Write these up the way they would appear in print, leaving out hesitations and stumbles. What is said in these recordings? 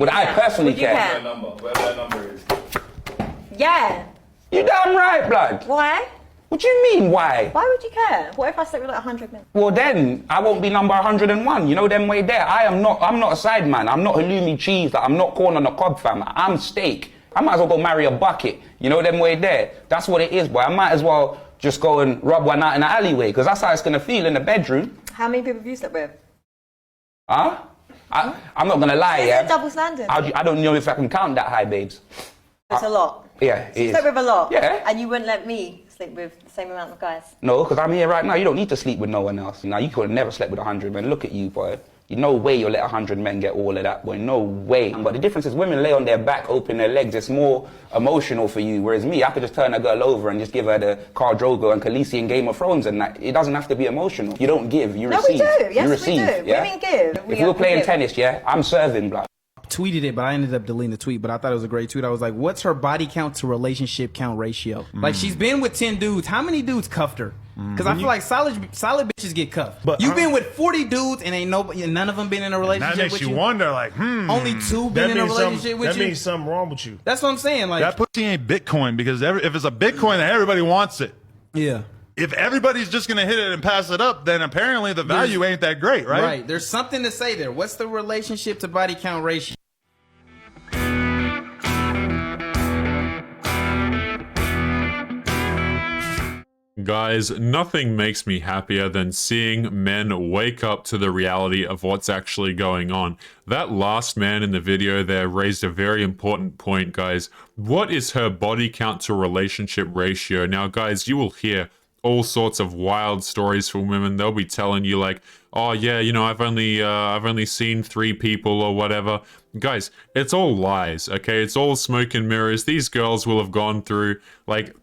Would I personally Would you care? care? Whatever that number is. Yeah. You damn right, blood. Why? What do you mean, why? Why would you care? What if I slept with like 100 men? Well then, I won't be number 101. You know them way there. I'm not a side man. I'm not halloumi cheese. I'm not corn on the cob, fam. I'm steak. I might as well go marry a bucket. You know them way there. That's what it is, boy. I might as well just go and rub one out in the alleyway, because that's how it's gonna feel in the bedroom. How many people have you slept with? Huh? I'm not gonna lie, It's yeah. a double standard. I don't know if I can count that high, babes. That's a lot. Yeah, it You is. slept with a lot. Yeah. And you wouldn't let me sleep with the same amount of guys. No, because I'm here right now. You don't need to sleep with no one else. Now, you could have never slept with 100 men. Look at you, boy. You no way you'll let 100 men get all of that, boy. No way. But the difference is women lay on their back, open their legs. It's more emotional for you. Whereas me, I could just turn a girl over and just give her the Khal Drogo and Khaleesi in Game of Thrones and that. It doesn't have to be emotional. You don't give, you receive. No, we do. Yes, you receive, we do. yeah? Women give. If we were playing tennis, yeah, I'm serving, blood. Tweeted it, but I ended up deleting the tweet. But I thought it was a great tweet. I was like, "What's her body count to relationship count ratio?" Like, she's been with 10 dudes. How many dudes cuffed her? Because I feel like solid bitches get cuffed. But you've been with 40 dudes and ain't nobody, none of them been in a relationship That makes with you you. wonder, like, Only 2 been in a relationship with that you. means something wrong with you. That's what I'm saying. Like, That pussy ain't Bitcoin, because if it's a Bitcoin, then everybody wants it. yeah, If everybody's just gonna hit it and pass it up, then apparently the value ain't that great, right? right. There's something to say there. What's the relationship to body count ratio? Guys, nothing makes me happier than seeing men wake up to the reality of what's actually going on. That last man in the video there raised a very important point, guys. What is her body count to relationship ratio? Now, guys, you will hear all sorts of wild stories from women. They'll be telling you like, oh yeah, you know, I've only seen 3 people or whatever. Guys, it's all lies, okay? It's all smoke and mirrors. These girls will have gone through, like,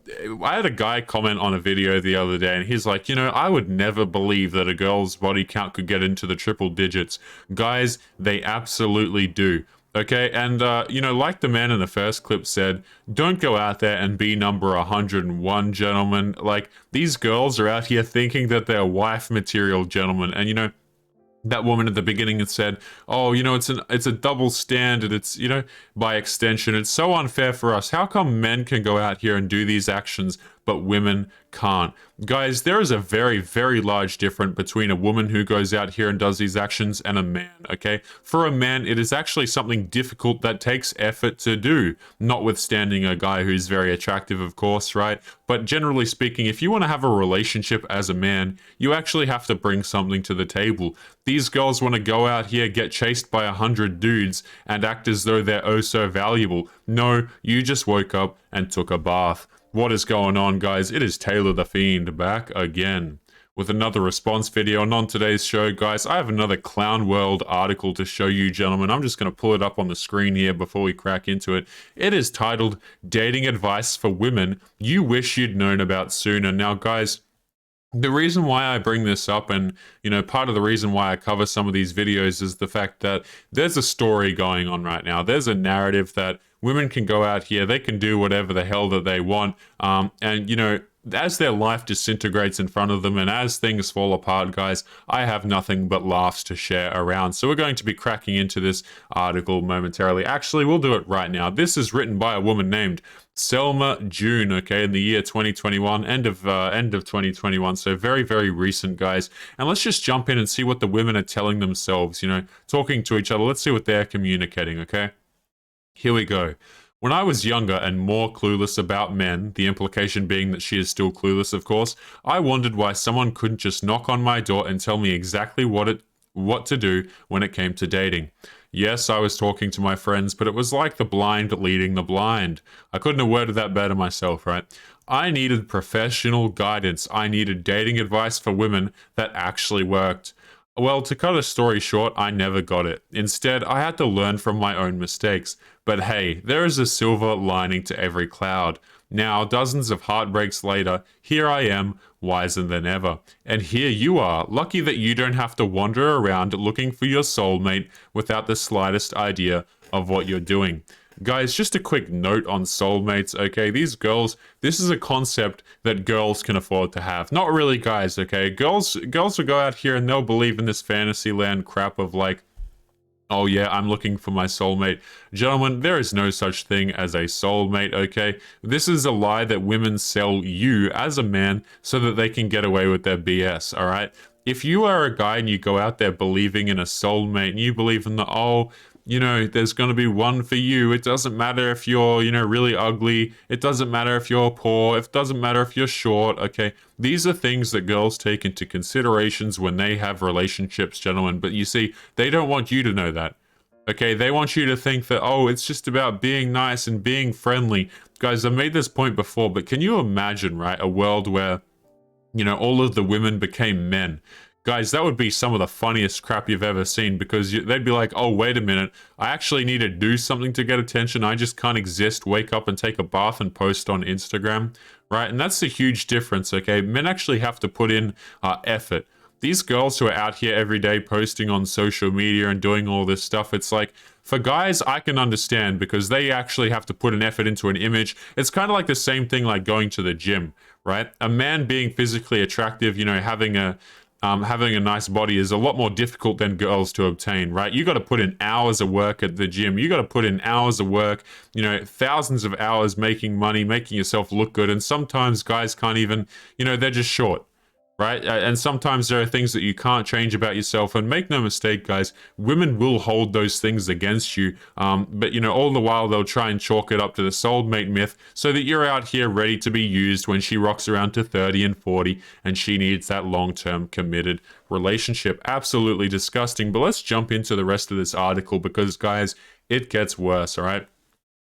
I had a guy comment on a video the other day and he's like, you know, I would never believe that a girl's body count could get into the triple digits. Guys, they absolutely do. Okay, and, you know, like the man in the first clip said, don't go out there and be number 101, gentlemen. Like, these girls are out here thinking that they're wife material, gentlemen. And, you know, that woman at the beginning had said, oh, you know, it's a double standard. It's, you know, by extension, it's so unfair for us. How come men can go out here and do these actions, but women can't? Guys, there is a very, very large difference between a woman who goes out here and does these actions and a man, okay? For a man, it is actually something difficult that takes effort to do, notwithstanding a guy who's very attractive, of course, right? But generally speaking, if you want to have a relationship as a man, you actually have to bring something to the table. These girls want to go out here, get chased by 100 dudes, and act as though they're oh so valuable. No, you just woke up and took a bath. What is going on, guys? It is Taylor the Fiend back again with another response video. And on today's show, guys, I have another Clown World article to show you, gentlemen. I'm just going to pull it up on the screen here before we crack into it. It is titled Dating Advice for Women You Wish You'd Known About Sooner. Now, guys, the reason why I bring this up, and, you know, part of the reason why I cover some of these videos is the fact that there's a story going on right now. There's a narrative that women can go out here, they can do whatever the hell that they want, and, you know, as their life disintegrates in front of them and as things fall apart, guys, I have nothing but laughs to share around. So we're going to be cracking into this article momentarily. Actually, we'll do it right now. This is written by a woman named Selma June, okay, in the year 2021, end of 2021, so very, very recent, guys. And let's just jump in and see what the women are telling themselves, you know, talking to each other. Let's see what they're communicating, okay? Here we go. When I was younger and more clueless about men, the implication being that she is still clueless, of course, I wondered why someone couldn't just knock on my door and tell me exactly what to do when it came to dating. Yes, I was talking to my friends, but it was like the blind leading the blind. I couldn't have worded that better myself, right? I needed professional guidance. I needed dating advice for women that actually worked. Well, to cut a story short, I never got it. Instead, I had to learn from my own mistakes. But hey, there is a silver lining to every cloud. Now, dozens of heartbreaks later, here I am, wiser than ever. And here you are, lucky that you don't have to wander around looking for your soulmate without the slightest idea of what you're doing. Guys, just a quick note on soulmates, okay? These girls, this is a concept that girls can afford to have. Not really guys, okay? Girls will go out here and they'll believe in this fantasy land crap of like, Oh yeah, I'm looking for my soulmate. Gentlemen, there is no such thing as a soulmate, okay? This is a lie that women sell you as a man so that they can get away with their BS, alright? If you are a guy and you go out there believing in a soulmate and you believe in the, oh, you know, there's going to be one for you. It doesn't matter if you're, you know, really ugly. It doesn't matter if you're poor. It doesn't matter if you're short, okay? These are things that girls take into considerations when they have relationships, gentlemen. But you see, they don't want you to know that, okay? They want you to think that, oh, it's just about being nice and being friendly. Guys, I've made this point before, but can you imagine, right, a world where, you know, all of the women became men? Guys, that would be some of the funniest crap you've ever seen, because they'd be like, oh, wait a minute, I actually need to do something to get attention. I just can't exist, wake up and take a bath and post on Instagram, right? And that's a huge difference, okay? Men actually have to put in effort. These girls who are out here every day posting on social media and doing all this stuff, it's like, for guys, I can understand because they actually have to put an effort into an image. It's kind of like the same thing like going to the gym, right? A man being physically attractive, you know, having a nice body is a lot more difficult than girls to obtain, right? You got to put in hours of work at the gym. You got to put in hours of work, you know, thousands of hours making money, making yourself look good. And sometimes guys can't even, you know, they're just short, right? And sometimes there are things that you can't change about yourself. And make no mistake, guys, women will hold those things against you. But, you know, all the while they'll try and chalk it up to the soulmate myth so that you're out here ready to be used when she rocks around to 30 and 40 and she needs that long-term committed relationship. Absolutely disgusting. But let's jump into the rest of this article because, guys, it gets worse, all right?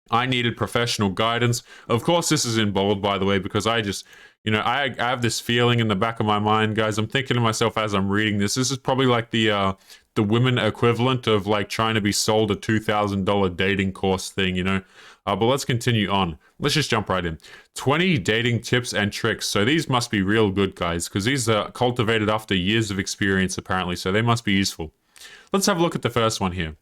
I needed professional guidance. Of course, this is in bold, by the way, because I just, you know, I have this feeling in the back of my mind, guys. I'm thinking to myself as I'm reading this, this is probably like the women equivalent of like trying to be sold a $2,000 dating course thing, you know. But let's continue on. Let's just jump right in. 20 dating tips and tricks. So these must be real good, guys, because these are cultivated after years of experience, apparently. So they must be useful. Let's have a look at the first one here.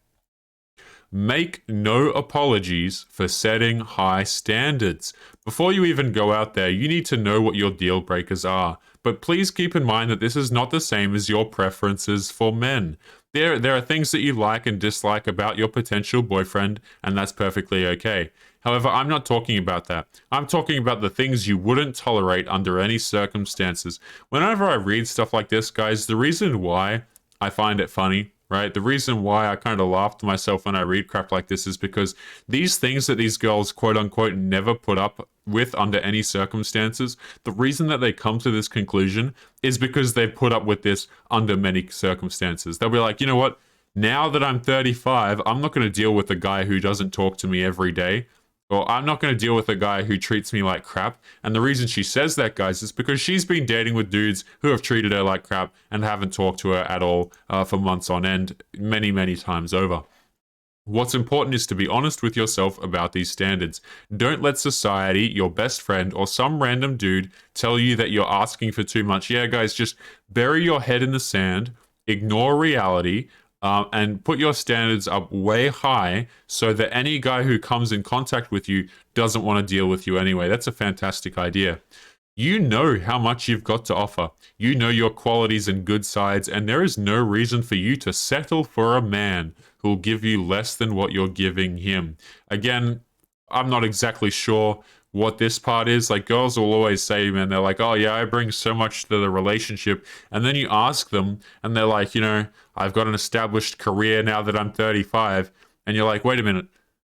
Make no apologies for setting high standards. Before you even go out there, you need to know what your deal breakers are. But please keep in mind that this is not the same as your preferences for men. There are things that you like and dislike about your potential boyfriend, and that's perfectly okay. However, I'm not talking about that. I'm talking about the things you wouldn't tolerate under any circumstances. Whenever I read stuff like this, guys, the reason why I find it funny, right? The reason why I kind of laugh to myself when I read crap like this is because these things that these girls, quote unquote, never put up with under any circumstances, the reason that they come to this conclusion is because they've put up with this under many circumstances. They'll be like, you know what? Now that I'm 35, I'm not going to deal with a guy who doesn't talk to me every day. Or I'm not going to deal with a guy who treats me like crap. And the reason she says that, guys, is because she's been dating with dudes who have treated her like crap and haven't talked to her at all for months on end, many, many times over. What's important is to be honest with yourself about these standards. Don't let society, your best friend, or some random dude tell you that you're asking for too much. Yeah, guys, just bury your head in the sand, ignore reality, and put your standards up way high so that any guy who comes in contact with you doesn't want to deal with you anyway. That's a fantastic idea. You know how much you've got to offer. You know your qualities and good sides, and there is no reason for you to settle for a man who'll give you less than what you're giving him. Again, I'm not exactly sure what this part is. Like, girls will always say, man, they're like, oh yeah, I bring so much to the relationship. And then you ask them and they're like, you know, I've got an established career now that I'm 35. And you're like, wait a minute,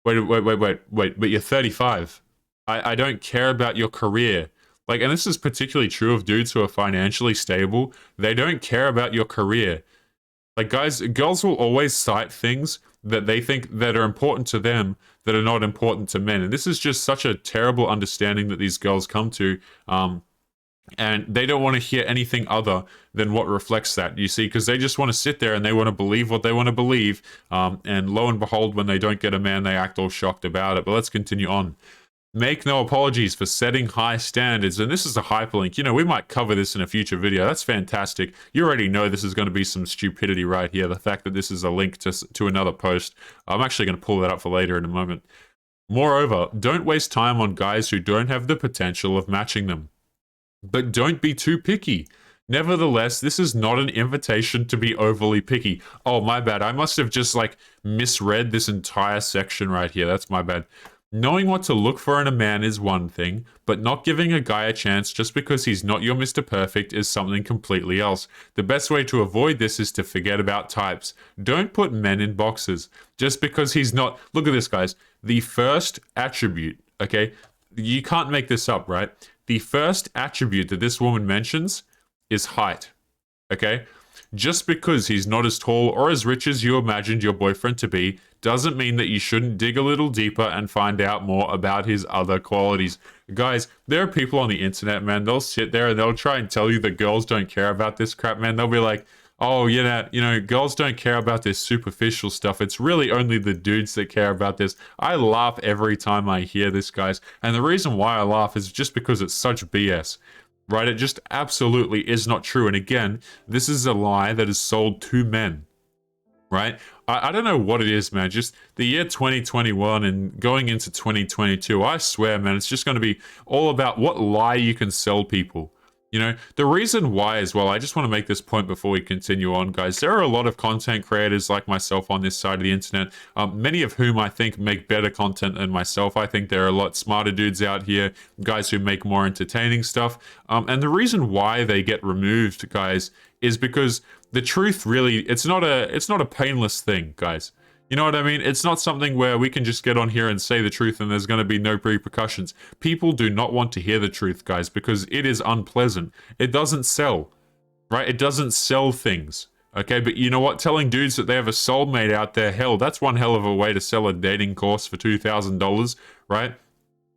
wait, but you're 35. I don't care about your career. Like, and this is particularly true of dudes who are financially stable. They don't care about your career. Like, guys, girls will always cite things that they think that are important to them that are not important to men. And this is just such a terrible understanding that these girls come to. And they don't want to hear anything other than what reflects that, you see, because they just want to sit there and they want to believe what they want to believe. And lo and behold, when they don't get a man, they act all shocked about it. But let's continue on. Make no apologies for setting high standards. And this is a hyperlink. You know, we might cover this in a future video. That's fantastic. You already know this is going to be some stupidity right here. The fact that this is a link to another post. I'm actually going to pull that up for later in a moment. Moreover, don't waste time on guys who don't have the potential of matching them. But don't be too picky. Nevertheless, this is not an invitation to be overly picky. Oh, my bad. I must have just like misread this entire section right here. That's my bad. Knowing what to look for in a man is one thing, but not giving a guy a chance just because he's not your Mr. Perfect is something completely else. The best way to avoid this is to forget about types. Don't put men in boxes. Just because he's not... Look at this, guys. The first attribute, okay? You can't make this up, right? The first attribute that this woman mentions is height, okay? Just because he's not as tall or as rich as you imagined your boyfriend to be doesn't mean that you shouldn't dig a little deeper and find out more about his other qualities. Guys, there are people on the internet, man, they'll sit there and they'll try and tell you that girls don't care about this crap, man. They'll be like, oh, girls don't care about this superficial stuff. It's really only the dudes that care about this. I laugh every time I hear this, guys. And the reason why I laugh is just because it's such BS. Right? It just absolutely is not true. And again, this is a lie that is sold to men. Right? I don't know what it is, man. Just the year 2021 and going into 2022, I swear, man, it's just going to be all about what lie you can sell people. You know, the reason why as well, I just want to make this point before we continue on, guys. There are a lot of content creators like myself on this side of the internet, many of whom I think make better content than myself. I think there are a lot smarter dudes out here, guys who make more entertaining stuff. And the reason why they get removed, guys, is because the truth really, it's not a painless thing, guys. You know what I mean? It's not something where we can just get on here and say the truth and there's going to be no repercussions. People do not want to hear the truth, guys, because it is unpleasant. It doesn't sell, right? It doesn't sell things, okay? But you know what? Telling dudes that they have a soulmate out there, hell, that's one hell of a way to sell a dating course for $2,000, right?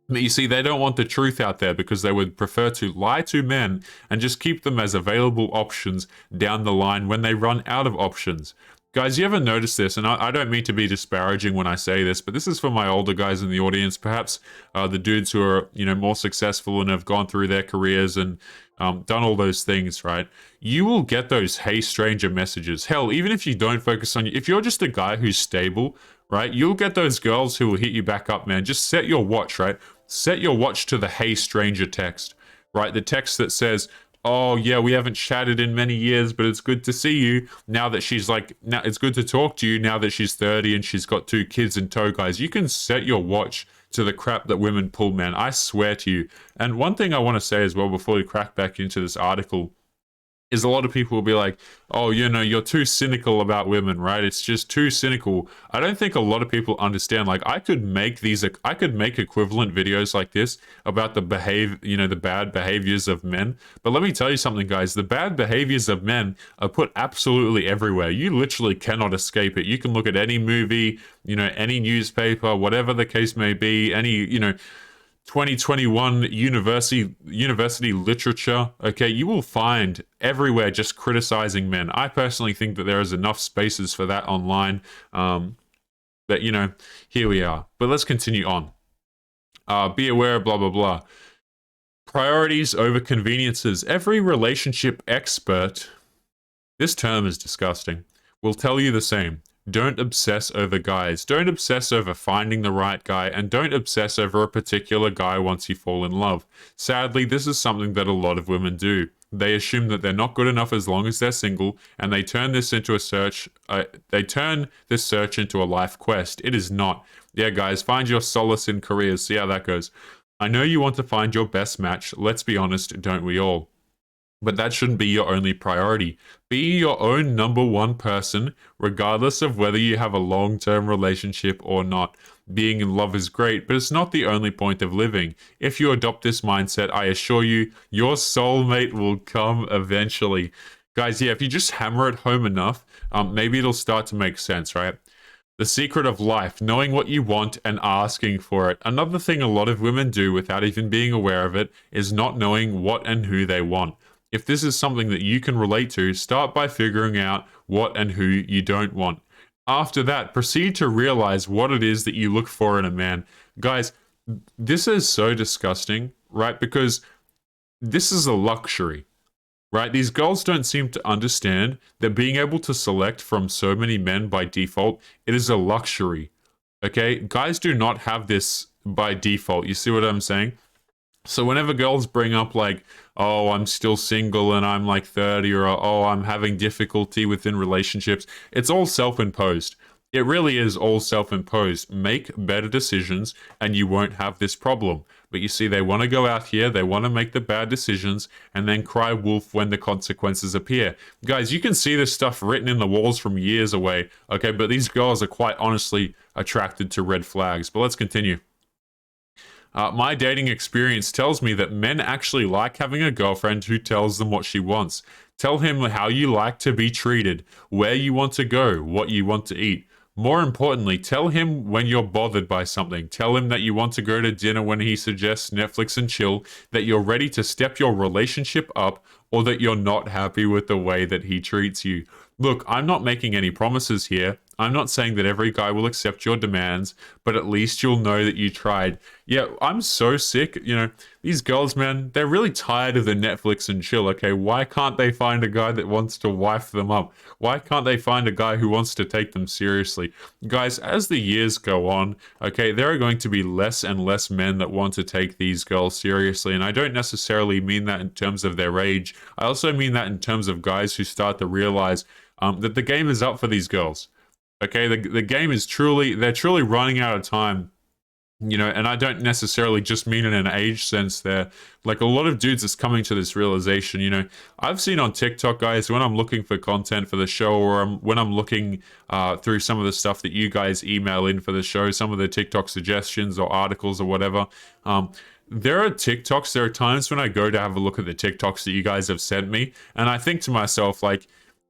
But you see, they don't want the truth out there because they would prefer to lie to men and just keep them as available options down the line when they run out of options. Guys, you ever notice this? And I don't mean to be disparaging when I say this, but this is for my older guys in the audience, perhaps the dudes who are, more successful and have gone through their careers and done all those things, right? You will get those "Hey stranger" messages. Hell, even if you don't focus on you, if you're just a guy who's stable, right? You'll get those girls who will hit you back up, man. Just set your watch, right? Set your watch to the "Hey stranger" text, right? The text that says, oh yeah, we haven't chatted in many years, but it's good to see you. Now that she's like, now it's good to talk to you now that she's 30 and she's got 2 kids in tow, guys. You can set your watch to the crap that women pull, man. I swear to you. And one thing I want to say as well before we crack back into this article is a lot of people will be like, oh, you're too cynical about women, right? It's just too cynical. I don't think a lot of people understand. Like, I could make equivalent videos like this about the bad behaviors of men. But let me tell you something, guys. The bad behaviors of men are put absolutely everywhere. You literally cannot escape it. You can look at any movie, any newspaper, whatever the case may be, any, 2021 university literature, okay, you will find everywhere just criticizing men. I personally think that there is enough spaces for that online, but here we are. But let's continue on. Be aware, blah, blah, blah. Priorities over conveniences. Every relationship expert, this term is disgusting, will tell you the same. Don't obsess over guys. Don't obsess over finding the right guy, and don't obsess over a particular guy once you fall in love. Sadly, this is something that a lot of women do. They assume that they're not good enough as long as they're single, and they turn this into a search. They turn this search into a life quest. It is not. Yeah, guys, find your solace in careers. See how that goes. I know you want to find your best match. Let's be honest, don't we all? But that shouldn't be your only priority. Be your own number one person, regardless of whether you have a long-term relationship or not. Being in love is great, but it's not the only point of living. If you adopt this mindset, I assure you, your soulmate will come eventually. Guys, yeah, if you just hammer it home enough, maybe it'll start to make sense, right? The secret of life, knowing what you want and asking for it. Another thing a lot of women do without even being aware of it is not knowing what and who they want. If this is something that you can relate to, start by figuring out what and who you don't want. After that, proceed to realize what it is that you look for in a man. Guys, this is so disgusting, right? Because this is a luxury, right? These girls don't seem to understand that being able to select from so many men by default, it is a luxury, okay? Guys do not have this by default. You see what I'm saying? So whenever girls bring up like, oh, I'm still single and I'm like 30, or oh, I'm having difficulty within relationships, it's all self-imposed. It really is all self-imposed. Make better decisions and you won't have this problem. But you see, they want to go out here, they want to make the bad decisions, and then cry wolf when the consequences appear. Guys, you can see this stuff written in the walls from years away, okay? But these girls are quite honestly attracted to red flags. But let's continue. My dating experience tells me that men actually like having a girlfriend who tells them what she wants. Tell him how you like to be treated, where you want to go, what you want to eat. More importantly, tell him when you're bothered by something. Tell him that you want to go to dinner when he suggests Netflix and chill, that you're ready to step your relationship up, or that you're not happy with the way that he treats you. Look, I'm not making any promises here. I'm not saying that every guy will accept your demands, but at least you'll know that you tried. Yeah, I'm so sick. You know, these girls, man, they're really tired of the Netflix and chill, okay? Why can't they find a guy that wants to wife them up? Why can't they find a guy who wants to take them seriously? Guys, as the years go on, okay, there are going to be less and less men that want to take these girls seriously. And I don't necessarily mean that in terms of their age. I also mean that in terms of guys who start to realize that the game is up for these girls. Okay, the game is they're truly running out of time, you know, and I don't necessarily just mean in an age sense there. Like a lot of dudes is coming to this realization, you know. I've seen on TikTok, guys, when I'm looking for content for the show, or when I'm looking through some of the stuff that you guys email in for the show, some of the TikTok suggestions or articles or whatever, there are times when I go to have a look at the TikToks that you guys have sent me, and I think to myself, like,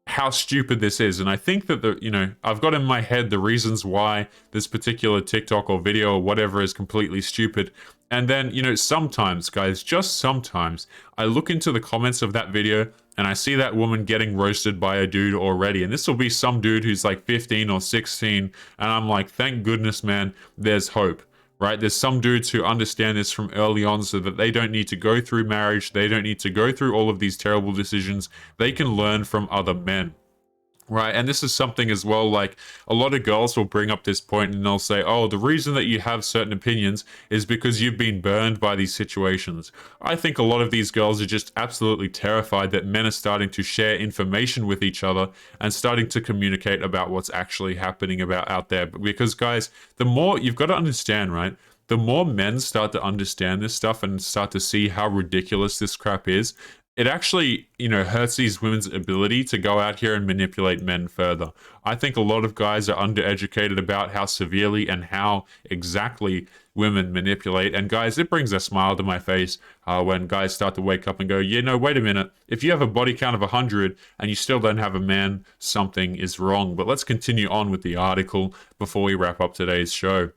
how stupid this is. And I think that I've got in my head the reasons why this particular TikTok or video or whatever is completely stupid. And then, sometimes, guys, just sometimes, I look into the comments of that video and I see that woman getting roasted by a dude already. And this will be some dude who's like 15 or 16. And I'm like, thank goodness, man, there's hope. Right? There's some dudes who understand this from early on, so that they don't need to go through marriage. They don't need to go through all of these terrible decisions. They can learn from other men. Right, and this is something as well, like a lot of girls will bring up this point and they'll say, oh, the reason that you have certain opinions is because you've been burned by these situations. I think a lot of these girls are just absolutely terrified that men are starting to share information with each other and starting to communicate about what's actually happening out there. Because, guys, the more you've got to understand, right? The more men start to understand this stuff and start to see how ridiculous this crap is, it actually, hurts these women's ability to go out here and manipulate men further. I think a lot of guys are undereducated about how severely and how exactly women manipulate. And guys, it brings a smile to my face when guys start to wake up and go, wait a minute. If you have a body count of 100 and you still don't have a man, something is wrong. But let's continue on with the article before we wrap up today's show.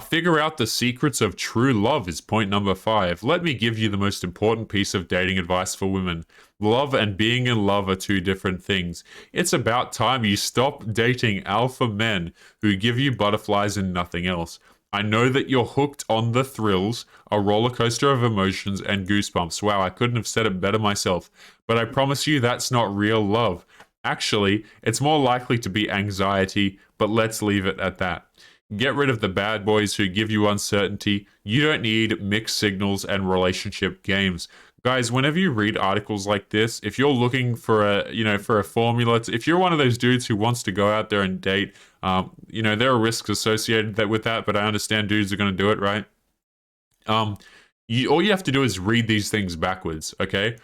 Figure out the secrets of true love is point number 5. Let me give you the most important piece of dating advice for women. Love and being in love are two different things. It's about time you stop dating alpha men who give you butterflies and nothing else. I know that you're hooked on the thrills, a roller coaster of emotions and goosebumps. Wow, I couldn't have said it better myself. But I promise you that's not real love. Actually, it's more likely to be anxiety, but let's leave it at that. Get rid of the bad boys who give you uncertainty. You don't need mixed signals and relationship games. Guys, whenever you read articles like this, if you're looking for a formula, if you're one of those dudes who wants to go out there and date, there are risks associated with that, but I understand dudes are going to do it, right? All you have to do is read these things backwards, okay?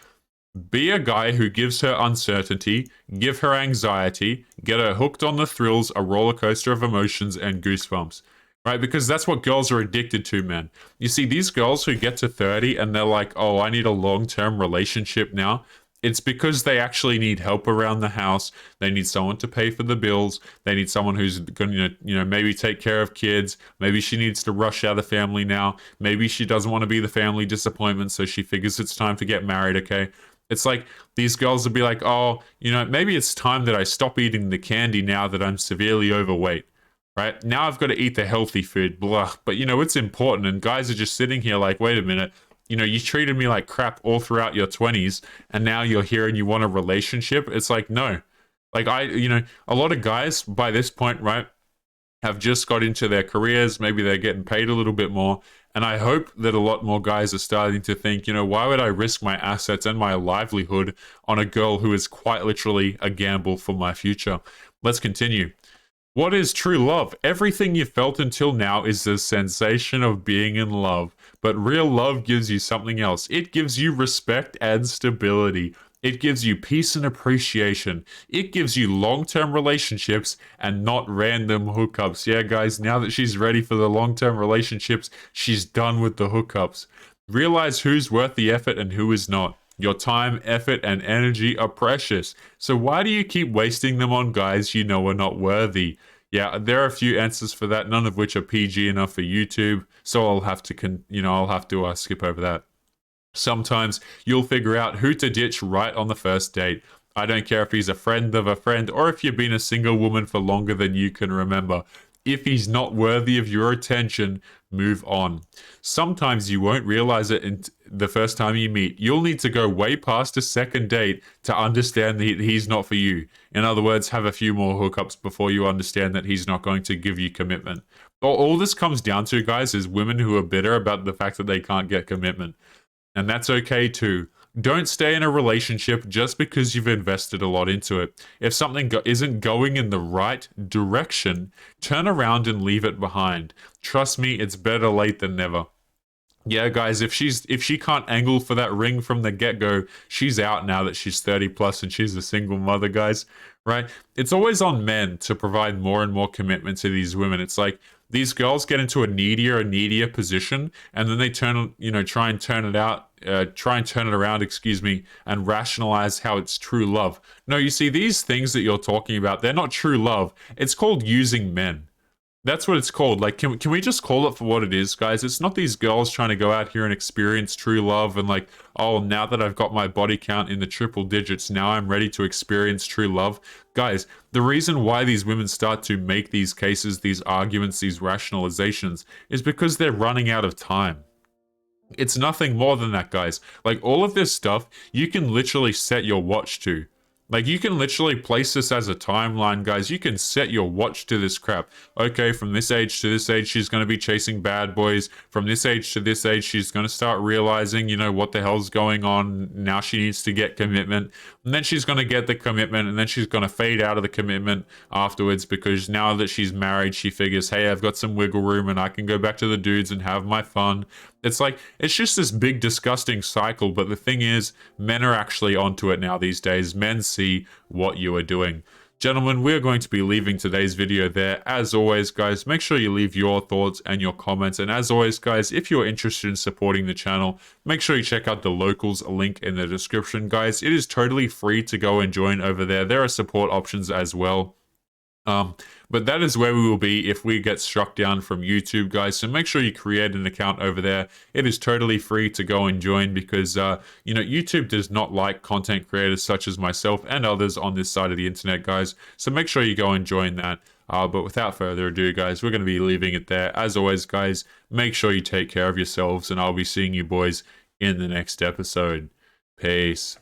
Be a guy who gives her uncertainty, give her anxiety, get her hooked on the thrills, a roller coaster of emotions, and goosebumps. Right? Because that's what girls are addicted to, man. You see, these girls who get to 30 and they're like, oh, I need a long-term relationship now. It's because they actually need help around the house. They need someone to pay for the bills. They need someone who's going to, maybe take care of kids. Maybe she needs to rush out of the family now. Maybe she doesn't want to be the family disappointment, so she figures it's time to get married, okay? It's like these girls would be like, oh, maybe it's time that I stop eating the candy now that I'm severely overweight, right? Now I've got to eat the healthy food, blah. But, it's important. And guys are just sitting here like, wait a minute, you treated me like crap all throughout your 20s, and now you're here and you want a relationship? It's like, no. Like, a lot of guys by this point, right, have just got into their careers. Maybe they're getting paid a little bit more. And I hope that a lot more guys are starting to think, you know, why would I risk my assets and my livelihood on a girl who is quite literally a gamble for my future? Let's continue. What is true love? Everything you felt until now is the sensation of being in love. But real love gives you something else. It gives you respect and stability. It gives you peace and appreciation. It gives you long-term relationships and not random hookups. Yeah, guys, now that she's ready for the long-term relationships, she's done with the hookups. Realize who's worth the effort and who is not. Your time, effort, and energy are precious. So why do you keep wasting them on guys you know are not worthy? Yeah, there are a few answers for that, none of which are PG enough for YouTube. So I'll have to skip over that. Sometimes you'll figure out who to ditch right on the first date. I don't care if he's a friend of a friend or if you've been a single woman for longer than you can remember. If he's not worthy of your attention, move on. Sometimes you won't realize it the first time you meet. You'll need to go way past a second date to understand that he's not for you. In other words, have a few more hookups before you understand that he's not going to give you commitment. All this comes down to, guys, is women who are bitter about the fact that they can't get commitment. And that's okay too. Don't stay in a relationship just because you've invested a lot into it. If something isn't going in the right direction, turn around and leave it behind. Trust me, it's better late than never. Yeah, guys, if she can't angle for that ring from the get-go, she's out now that she's 30 plus and she's a single mother, guys, right? It's always on men to provide more and more commitment to these women. It's like these girls get into a needier position, and then they try and turn it around, and rationalize how it's true love. No, you see, these things that you're talking about, they're not true love. It's called using men. That's what it's called. Like, can we just call it for what it is, guys? It's not these girls trying to go out here and experience true love and like, oh, now that I've got my body count in the triple digits, now I'm ready to experience true love. Guys, the reason why these women start to make these cases, these arguments, these rationalizations is because they're running out of time. It's nothing more than that, guys. Like, all of this stuff, you can literally set your watch to. Like, you can literally place this as a timeline, guys. You can set your watch to this crap. Okay, from this age to this age, she's going to be chasing bad boys. From this age to this age, she's going to start realizing, you know, what the hell's going on. Now she needs to get commitment. And then she's going to get the commitment, and then she's going to fade out of the commitment afterwards because now that she's married, she figures, hey, I've got some wiggle room and I can go back to the dudes and have my fun. It's like, it's just this big disgusting cycle, but the thing is, men are actually onto it now these days. Men see what you are doing. Gentlemen, we're going to be leaving today's video there. As always, guys, make sure you leave your thoughts and your comments. And as always, guys, if you're interested in supporting the channel, make sure you check out the locals link in the description, guys. It is totally free to go and join over there. There are support options as well. But that is where we will be if we get struck down from YouTube, guys. So make sure you create an account over there. It is totally free to go and join because, you know, YouTube does not like content creators such as myself and others on this side of the internet, guys. So make sure you go and join that. But without further ado, guys, we're going to be leaving it there. As always, guys, make sure you take care of yourselves, and I'll be seeing you boys in the next episode. Peace.